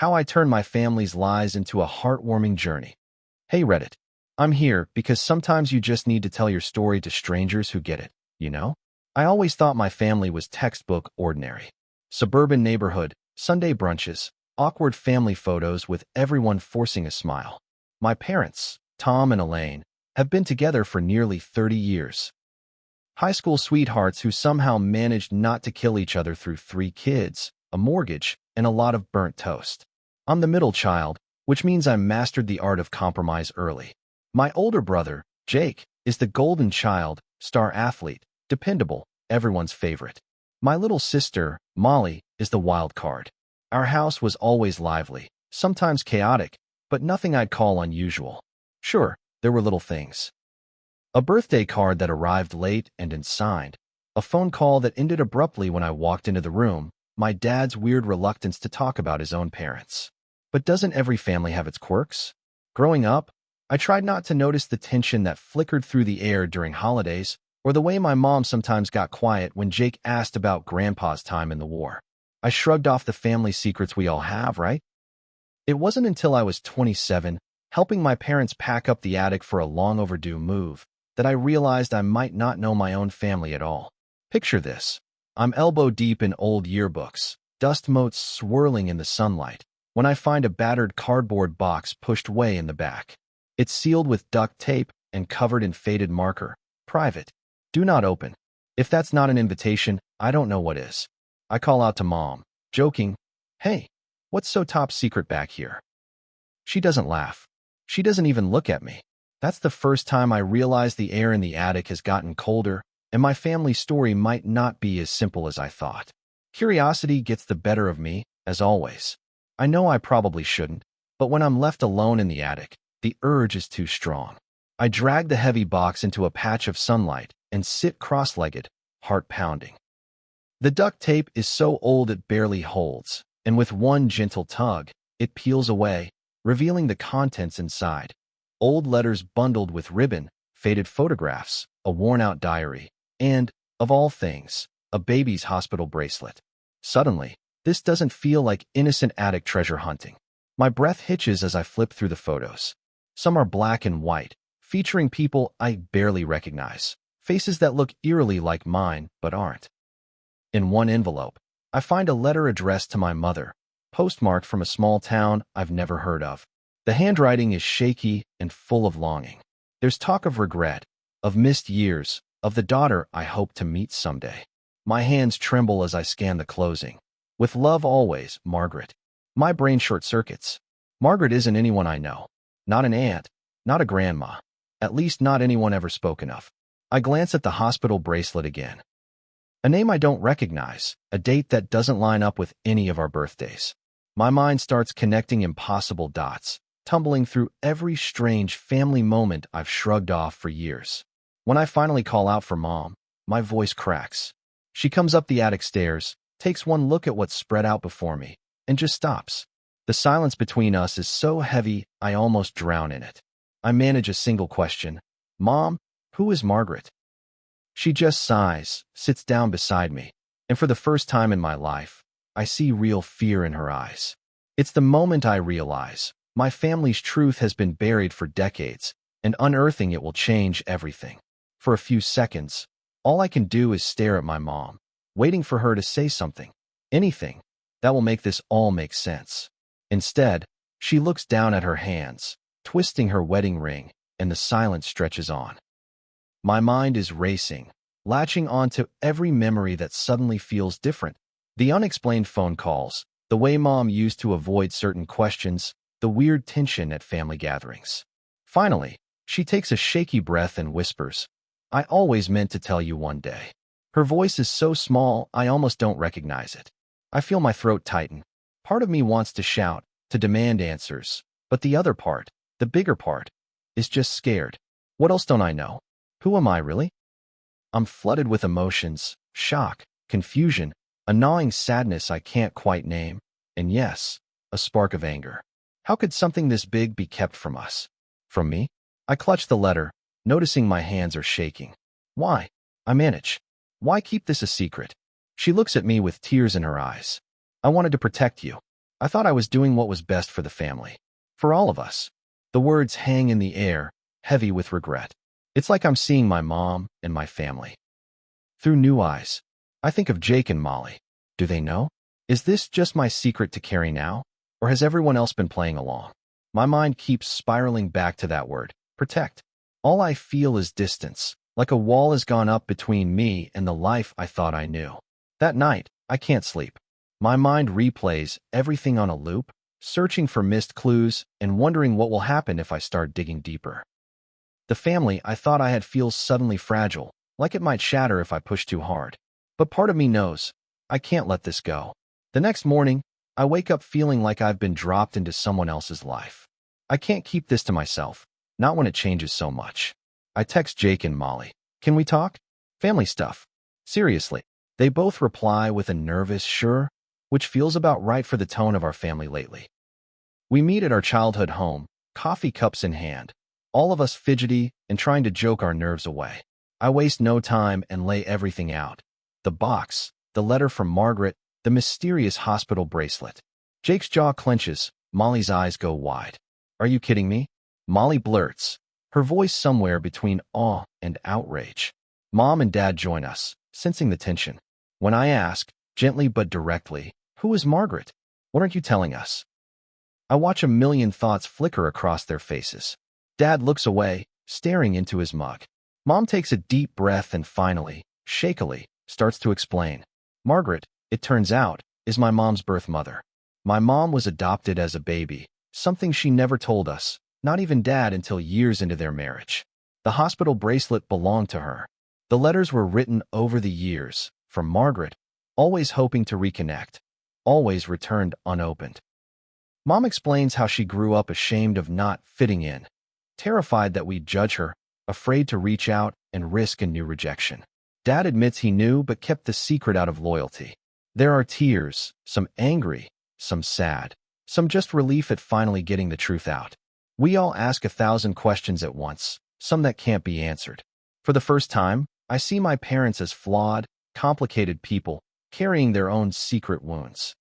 How I Turned My Family's Lies into a Heartwarming Journey. Hey Reddit, I'm here because sometimes you just need to tell your story to strangers who get it, you know? I always thought my family was textbook ordinary. Suburban neighborhood, Sunday brunches, awkward family photos with everyone forcing a smile. My parents, Tom and Elaine, have been together for nearly 30 years. High school sweethearts who somehow managed not to kill each other through 3 kids, a mortgage, and a lot of burnt toast. I'm the middle child, which means I mastered the art of compromise early. My older brother, Jake, is the golden child, star athlete, dependable, everyone's favorite. My little sister, Molly, is the wild card. Our house was always lively, sometimes chaotic, but nothing I'd call unusual. Sure, there were little things. A birthday card that arrived late and unsigned. A phone call that ended abruptly when I walked into the room. My dad's weird reluctance to talk about his own parents. But doesn't every family have its quirks? Growing up, I tried not to notice the tension that flickered through the air during holidays, or the way my mom sometimes got quiet when Jake asked about Grandpa's time in the war. I shrugged off the family secrets we all have, right? It wasn't until I was 27, helping my parents pack up the attic for a long overdue move, that I realized I might not know my own family at all. Picture this. I'm elbow deep in old yearbooks, dust motes swirling in the sunlight, when I find a battered cardboard box pushed way in the back. It's sealed with duct tape and covered in faded marker. Private. Do not open. If that's not an invitation, I don't know what is. I call out to Mom, joking, "Hey, what's so top secret back here?" She doesn't laugh. She doesn't even look at me. That's the first time I realize the air in the attic has gotten colder, and my family story might not be as simple as I thought. Curiosity gets the better of me, as always. I know I probably shouldn't, but when I'm left alone in the attic, the urge is too strong. I drag the heavy box into a patch of sunlight and sit cross-legged, heart pounding. The duct tape is so old it barely holds, and with one gentle tug, it peels away, revealing the contents inside. Old letters bundled with ribbon, faded photographs, a worn-out diary, and, of all things, a baby's hospital bracelet. Suddenly, this doesn't feel like innocent attic treasure hunting. My breath hitches as I flip through the photos. Some are black and white, featuring people I barely recognize, faces that look eerily like mine but aren't. In one envelope, I find a letter addressed to my mother, postmarked from a small town I've never heard of. The handwriting is shaky and full of longing. There's talk of regret, of missed years, of the daughter I hope to meet someday. My hands tremble as I scan the closing. With love always, Margaret. My brain short-circuits. Margaret isn't anyone I know. Not an aunt, not a grandma. At least not anyone ever spoken of. I glance at the hospital bracelet again. A name I don't recognize, a date that doesn't line up with any of our birthdays. My mind starts connecting impossible dots, tumbling through every strange family moment I've shrugged off for years. When I finally call out for Mom, my voice cracks. She comes up the attic stairs, takes one look at what's spread out before me, and just stops. The silence between us is so heavy I almost drown in it. I manage a single question. "Mom, who is Margaret?" She just sighs, sits down beside me, and for the first time in my life, I see real fear in her eyes. It's the moment I realize my family's truth has been buried for decades, and unearthing it will change everything. For a few seconds, all I can do is stare at my mom, waiting for her to say something, anything, that will make this all make sense. Instead, she looks down at her hands, twisting her wedding ring, and the silence stretches on. My mind is racing, latching onto every memory that suddenly feels different. The unexplained phone calls, the way Mom used to avoid certain questions, the weird tension at family gatherings. Finally, she takes a shaky breath and whispers, "I always meant to tell you one day." Her voice is so small I almost don't recognize it. I feel my throat tighten. Part of me wants to shout, to demand answers, but the other part, the bigger part, is just scared. What else don't I know? Who am I really? I'm flooded with emotions, shock, confusion, a gnawing sadness I can't quite name, and yes, a spark of anger. How could something this big be kept from us? From me? I clutch the letter, noticing my hands are shaking. Why? I manage. Why keep this a secret? She looks at me with tears in her eyes. I wanted to protect you. I thought I was doing what was best for the family. For all of us. The words hang in the air, heavy with regret. It's like I'm seeing my mom and my family through new eyes. I think of Jake and Molly. Do they know? Is this just my secret to carry now? Or has everyone else been playing along? My mind keeps spiraling back to that word, protect. All I feel is distance, like a wall has gone up between me and the life I thought I knew. That night, I can't sleep. My mind replays everything on a loop, searching for missed clues and wondering what will happen if I start digging deeper. The family I thought I had feels suddenly fragile, like it might shatter if I push too hard. But part of me knows, I can't let this go. The next morning, I wake up feeling like I've been dropped into someone else's life. I can't keep this to myself, not when it changes so much. I text Jake and Molly. Can we talk? Family stuff. Seriously. They both reply with a nervous sure, which feels about right for the tone of our family lately. We meet at our childhood home, coffee cups in hand, all of us fidgety and trying to joke our nerves away. I waste no time and lay everything out. The box, the letter from Margaret, the mysterious hospital bracelet. Jake's jaw clenches, Molly's eyes go wide. Are you kidding me? Molly blurts, her voice somewhere between awe and outrage. Mom and Dad join us, sensing the tension. When I ask, gently but directly, who is Margaret? What aren't you telling us? I watch a million thoughts flicker across their faces. Dad looks away, staring into his mug. Mom takes a deep breath and finally, shakily, starts to explain. Margaret, it turns out, is my mom's birth mother. My mom was adopted as a baby, something she never told us, not even Dad until years into their marriage. The hospital bracelet belonged to her. The letters were written over the years, from Margaret, always hoping to reconnect, always returned unopened. Mom explains how she grew up ashamed of not fitting in, terrified that we'd judge her, afraid to reach out and risk a new rejection. Dad admits he knew but kept the secret out of loyalty. There are tears, some angry, some sad, some just relief at finally getting the truth out. We all ask 1,000 questions at once, some that can't be answered. For the first time, I see my parents as flawed, complicated people, carrying their own secret wounds.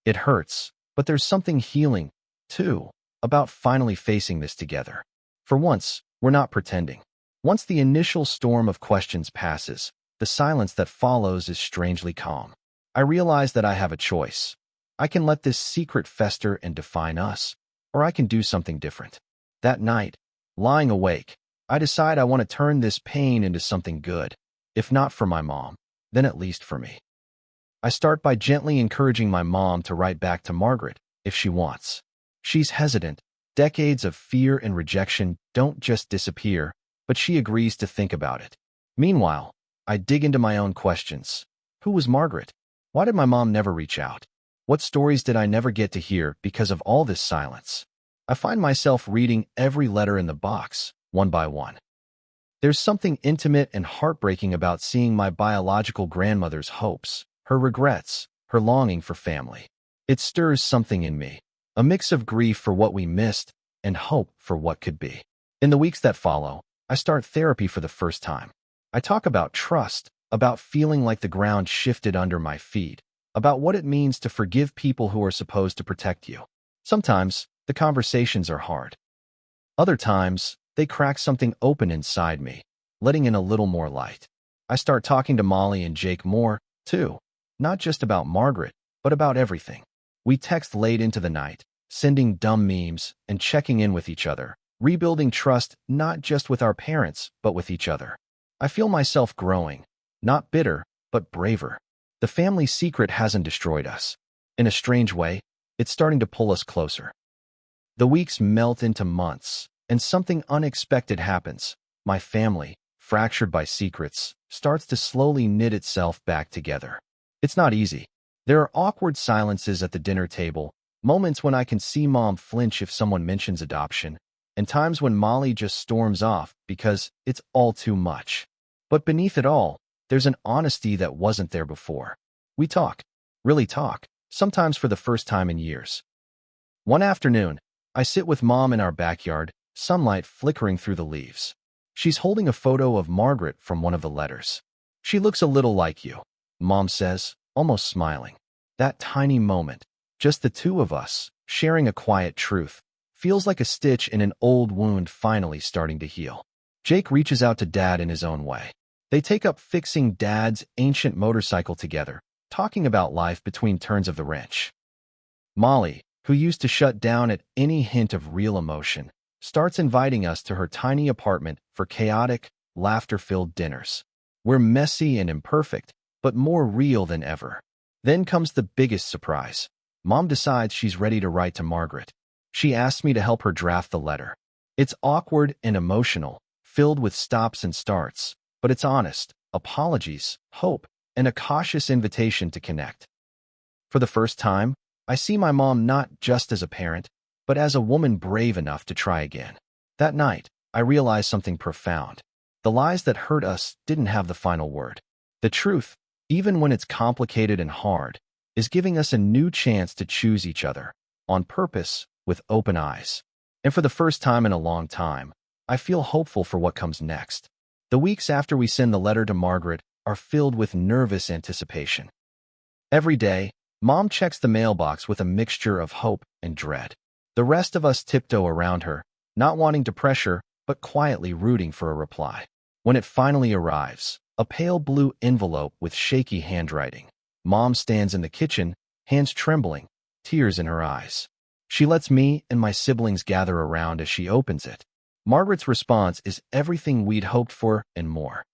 It hurts, but there's something healing, too, about finally facing this together. For once, we're not pretending. Once the initial storm of questions passes, the silence that follows is strangely calm. I realize that I have a choice. I can let this secret fester and define us, or I can do something different. That night, lying awake, I decide I want to turn this pain into something good. If not for my mom, then at least for me. I start by gently encouraging my mom to write back to Margaret, if she wants. She's hesitant. Decades of fear and rejection don't just disappear, but she agrees to think about it. Meanwhile, I dig into my own questions. Who was Margaret? Why did my mom never reach out? What stories did I never get to hear because of all this silence? I find myself reading every letter in the box, one by one. There's something intimate and heartbreaking about seeing my biological grandmother's hopes, her regrets, her longing for family. It stirs something in me, a mix of grief for what we missed and hope for what could be. In the weeks that follow, I start therapy for the first time. I talk about trust, about feeling like the ground shifted under my feet, about what it means to forgive people who are supposed to protect you. Sometimes, the conversations are hard. Other times, they crack something open inside me, letting in a little more light. I start talking to Molly and Jake more, too. Not just about Margaret, but about everything. We text late into the night, sending dumb memes and checking in with each other, rebuilding trust not just with our parents, but with each other. I feel myself growing, not bitter, but braver. The family secret hasn't destroyed us. In a strange way, it's starting to pull us closer. The weeks melt into months, and something unexpected happens. My family, fractured by secrets, starts to slowly knit itself back together. It's not easy. There are awkward silences at the dinner table, moments when I can see Mom flinch if someone mentions adoption, and times when Molly just storms off because it's all too much. But beneath it all, there's an honesty that wasn't there before. We talk, really talk, sometimes for the first time in years. One afternoon, I sit with Mom in our backyard, sunlight flickering through the leaves. She's holding a photo of Margaret from one of the letters. She looks a little like you, Mom says, almost smiling. That tiny moment, Just the two of us, sharing a quiet truth. Feels like a stitch in an old wound finally starting to heal. Jake reaches out to Dad in his own way. They take up fixing Dad's ancient motorcycle together, talking about life between turns of the wrench. Molly, who used to shut down at any hint of real emotion, starts inviting us to her tiny apartment for chaotic, laughter-filled dinners. We're messy and imperfect, but more real than ever. Then comes the biggest surprise. Mom decides she's ready to write to Margaret. She asks me to help her draft the letter. It's awkward and emotional, filled with stops and starts, but it's honest, apologies, hope, and a cautious invitation to connect. For the first time, I see my mom not just as a parent, but as a woman brave enough to try again. That night, I realized something profound. The lies that hurt us didn't have the final word. The truth, even when it's complicated and hard, is giving us a new chance to choose each other, on purpose, with open eyes. And for the first time in a long time, I feel hopeful for what comes next. The weeks after we send the letter to Margaret are filled with nervous anticipation. Every day, Mom checks the mailbox with a mixture of hope and dread. The rest of us tiptoe around her, not wanting to pressure, but quietly rooting for a reply. When it finally arrives, a pale blue envelope with shaky handwriting. Mom stands in the kitchen, hands trembling, tears in her eyes. She lets me and my siblings gather around as she opens it. Margaret's response is everything we'd hoped for and more.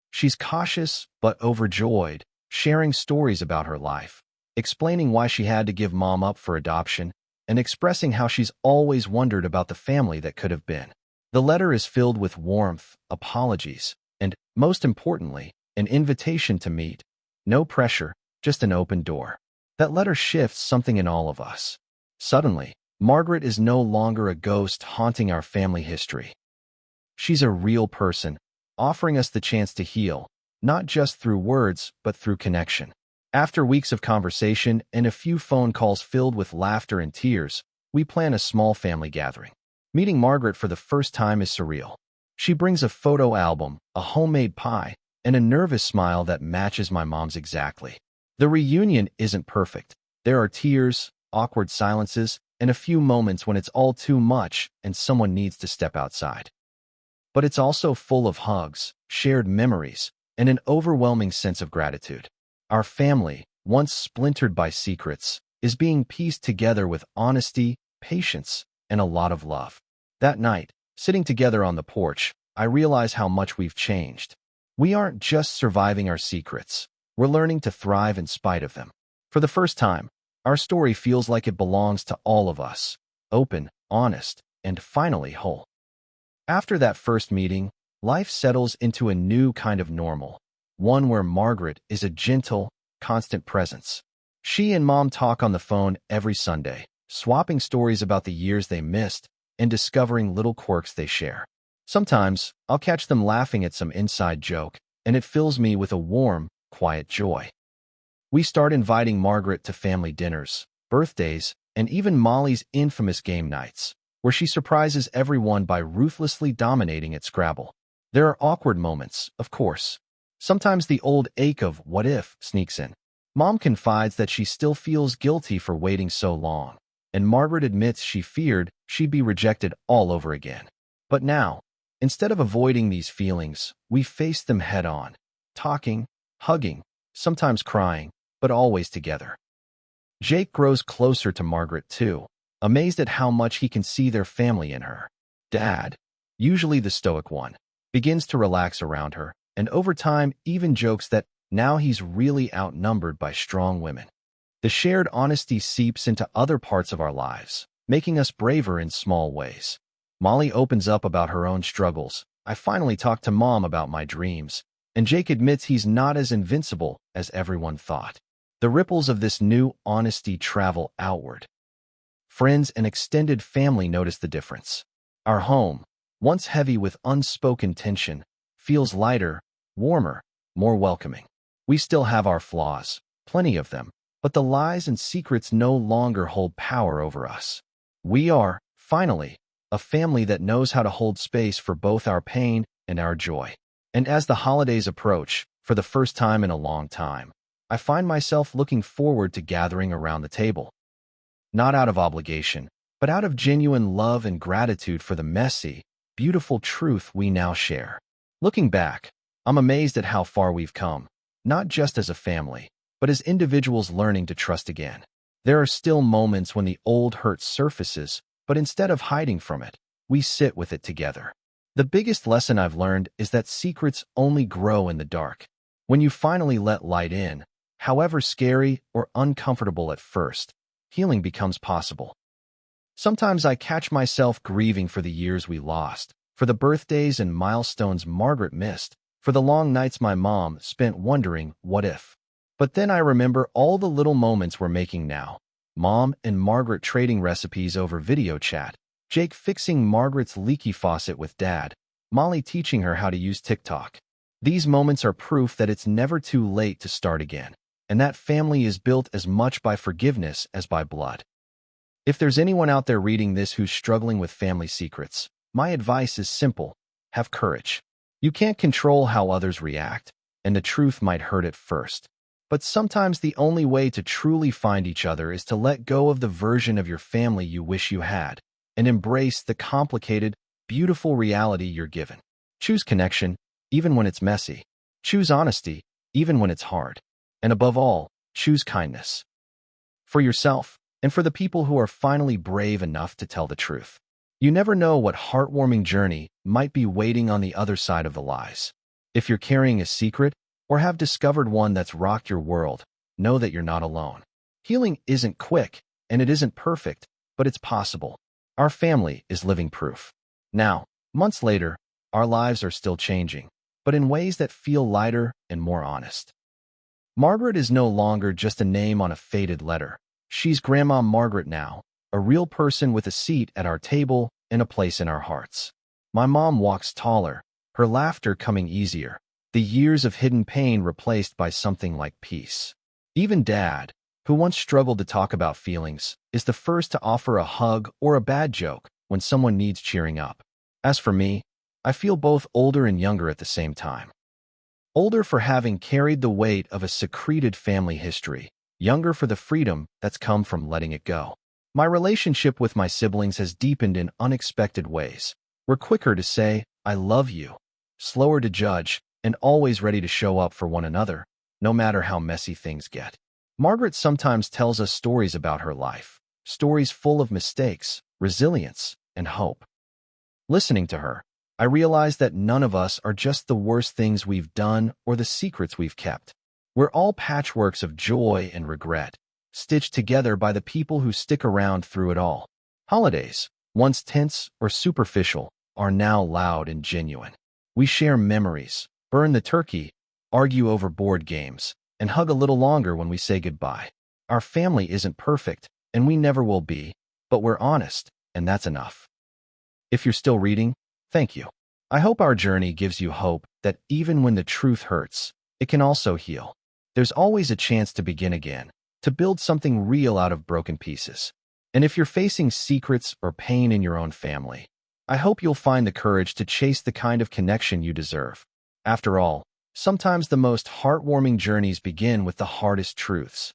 She's cautious but overjoyed, sharing stories about her life, explaining why she had to give Mom up for adoption, and expressing how she's always wondered about the family that could have been. The letter is filled with warmth, apologies, and, most importantly, an invitation to meet. No pressure, just an open door. That letter shifts something in all of us. Suddenly, Margaret is no longer a ghost haunting our family history. She's a real person, offering us the chance to heal, not just through words, but through connection. After weeks of conversation and a few phone calls filled with laughter and tears, we plan a small family gathering. Meeting Margaret for the first time is surreal. She brings a photo album, a homemade pie, and a nervous smile that matches my mom's exactly. The reunion isn't perfect. There are tears, awkward silences, and a few moments when it's all too much and someone needs to step outside. But it's also full of hugs, shared memories, and an overwhelming sense of gratitude. Our family, once splintered by secrets, is being pieced together with honesty, patience, and a lot of love. That night, sitting together on the porch, I realize how much we've changed. We aren't just surviving our secrets. We're learning to thrive in spite of them. For the first time, our story feels like it belongs to all of us, open, honest, and finally whole. After that first meeting, life settles into a new kind of normal, one where Margaret is a gentle, constant presence. She and Mom talk on the phone every Sunday, swapping stories about the years they missed and discovering little quirks they share. Sometimes, I'll catch them laughing at some inside joke, and it fills me with a warm, quiet joy. We start inviting Margaret to family dinners, birthdays, and even Molly's infamous game nights, where she surprises everyone by ruthlessly dominating at Scrabble. There are awkward moments, of course. Sometimes the old ache of what if sneaks in. Mom confides that she still feels guilty for waiting so long, and Margaret admits she feared she'd be rejected all over again. But now, instead of avoiding these feelings, we face them head-on, talking, hugging, sometimes crying, but always together. Jake grows closer to Margaret too, amazed at how much he can see their family in her. Dad, usually the stoic one, begins to relax around her, and over time even jokes that now he's really outnumbered by strong women. The shared honesty seeps into other parts of our lives, making us braver in small ways. Molly opens up about her own struggles. I finally talk to Mom about my dreams, and Jake admits he's not as invincible as everyone thought. The ripples of this new honesty travel outward. Friends and extended family notice the difference. Our home, once heavy with unspoken tension, feels lighter, warmer, more welcoming. We still have our flaws, plenty of them, but the lies and secrets no longer hold power over us. We are, finally, a family that knows how to hold space for both our pain and our joy. And as the holidays approach, for the first time in a long time, I find myself looking forward to gathering around the table. not out of obligation, but out of genuine love and gratitude for the messy, beautiful truth we now share. Looking back, I'm amazed at how far we've come, not just as a family, but as individuals learning to trust again. There are still moments when the old hurt surfaces, but instead of hiding from it, we sit with it together. The biggest lesson I've learned is that secrets only grow in the dark. When you finally let light in, however scary or uncomfortable at first, healing becomes possible. Sometimes I catch myself grieving for the years we lost, for the birthdays and milestones Margaret missed, for the long nights my mom spent wondering what if. But then I remember all the little moments we're making now. Mom and Margaret trading recipes over video chat, Jake fixing Margaret's leaky faucet with Dad, Molly teaching her how to use TikTok. These moments are proof that it's never too late to start again, and that family is built as much by forgiveness as by blood. If there's anyone out there reading this who's struggling with family secrets, my advice is simple: have courage. You can't control how others react, and the truth might hurt at first. But sometimes the only way to truly find each other is to let go of the version of your family you wish you had, and embrace the complicated, beautiful reality you're given. Choose connection, even when it's messy. Choose honesty, even when it's hard. And above all, choose kindness. For yourself, and for the people who are finally brave enough to tell the truth. You never know what heartwarming journey might be waiting on the other side of the lies. If you're carrying a secret, or have discovered one that's rocked your world, know that you're not alone. Healing isn't quick, and it isn't perfect, but it's possible. Our family is living proof. Now, months later, our lives are still changing, but in ways that feel lighter and more honest. Margaret is no longer just a name on a faded letter. She's Grandma Margaret now, a real person with a seat at our table and a place in our hearts. My mom walks taller, her laughter coming easier, the years of hidden pain replaced by something like peace. Even Dad, who once struggled to talk about feelings, is the first to offer a hug or a bad joke when someone needs cheering up. As for me, I feel both older and younger at the same time. Older for having carried the weight of a secreted family history, younger for the freedom that's come from letting it go. My relationship with my siblings has deepened in unexpected ways. We're quicker to say, "I love you," slower to judge, and always ready to show up for one another, no matter how messy things get. Margaret sometimes tells us stories about her life, stories full of mistakes, resilience, and hope. Listening to her, I realize that none of us are just the worst things we've done or the secrets we've kept. We're all patchworks of joy and regret, stitched together by the people who stick around through it all. Holidays, once tense or superficial, are now loud and genuine. We share memories, burn the turkey, argue over board games, and hug a little longer when we say goodbye. Our family isn't perfect, and we never will be, but we're honest, and that's enough. If you're still reading, thank you. I hope our journey gives you hope that even when the truth hurts, it can also heal. There's always a chance to begin again, to build something real out of broken pieces. And if you're facing secrets or pain in your own family, I hope you'll find the courage to chase the kind of connection you deserve. After all, sometimes the most heartwarming journeys begin with the hardest truths.